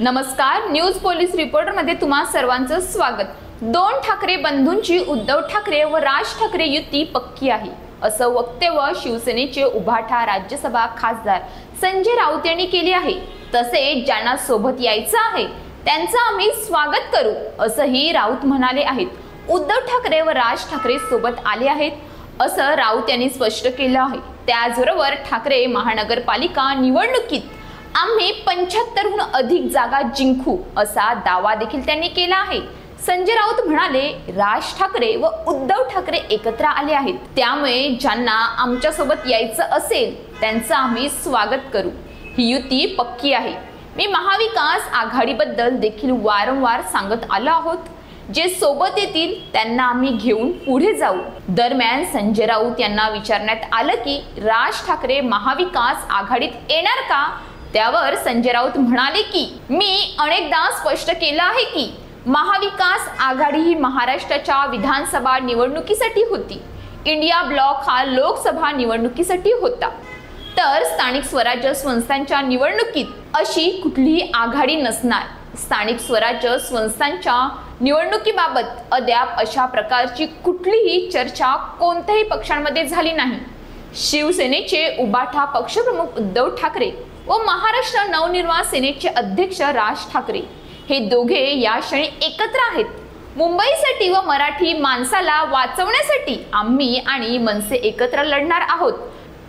नमस्कार, news police reporter मध्ये तुम्हा सर्वांचं स्वागत। दोन ठाकरे बंधूंची उद्धव ठाकरे व राज ठाकरे युती पक्की आहे असं वक्तव्य शिवसेनेचे उभाटा राज्यसभा खासदार संजय राऊत यांनी केले आहे। तसेच ज्यांना सोबत यायचं आहे त्यांचं आम्ही स्वागत करू असंही राऊत म्हणाले आहेत। उद्धव ठाकरे व राज ठाकरे सोबत आले आहेत असं राऊत यांनी स्पष्ट केलं आहे। त्याचबरोबर ठाकरे महानगरपालिका निवडणुकीत आम्ही 75हून अधिक जागा जिंकू असा दावा देखील त्यांनी केला आहे। संजय राऊत म्हणाले, राज ठाकरे व उद्धव ठाकरे एकत्र आले आहेत, त्यामुळे ज्यांना आमच्या सोबत यायचं असेल त्यांचं आम्ही स्वागत करू। ही युती पक्की आहे। मी महाविकास आघाडीबद्दल देखील वारंवार सांगत आलो आहोत, जे सोबत येतील त्यांना आम्ही घेऊन पुढे जाऊ। दरम्यान संजय राऊत यांना विचारण्यात आलं की राज ठाकरे महाविकास आघाडीत येणार का, त्यावर संजय राऊत म्हणाले की मी अनेकदा स्पष्ट केलं आहे की महाविकास आघाडी ही महाराष्ट्राच्या विधानसभा निवडणुकीसाठी होती, इंडिया ब्लॉक हा लोकसभा निवडणुकीसाठी होता, तर स्थानिक स्वराज्य संस्थांच्या निवडणुकीत अशी कुठलीही आघाडी नसणार। स्थानिक स्वराज्य संस्थांच्या निवडणुकीबाबत अद्याप अशा प्रकारची कुठलीही चर्चा कोणत्याही पक्षांमध्ये झाली नाही। शिवसेनेचे उभाटा पक्षप्रमुख उद्धव ठाकरे व महाराष्ट्र नवनिर्माण सेनेचे अध्यक्ष राज ठाकरे हे दोघे या क्षणी एकत्र आहेत। मुंबईसाठी व मराठी माणसाला वाचवण्यासाठी आम्ही आणि मनसे एकत्र लढणार आहोत।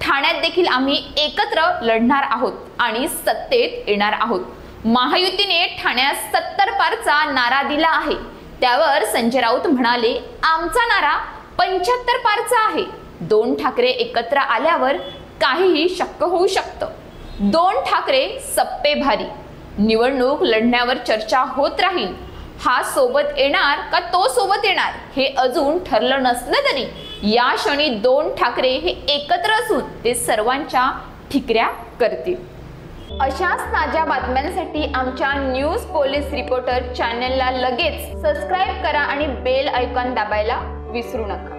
ठाण्यात देखील आम्ही एकत्र लढणार आहोत आणि सत्तेत येणार आहोत। महायुतीने ठाण्यात 70 पारचा नारा दिला आहे। त्यावर संजय राऊत म्हणाले, आमचा नारा 75 पारचा आहे। दोन ठाकरे एकत्र आल्यावर काहीही शक्य होऊ शकतं। दोन ठाकरे सप्पे भारी, निवडणूक लढण्यावर चर्चा होत राहील। हा सोबत येणार का तो सोबत येणार हे अजून ठरलं नसलं तरी या क्षणी दोन ठाकरे हे एकत्र असून ते सर्वांच्या ठिकऱ्या करतील। अशाच ताज्या बातम्यांसाठी आमच्या न्यूज पोलीस रिपोर्टर चॅनलला लगेच सबस्क्राईब करा आणि बेल आयकॉन दाबायला विसरू नका।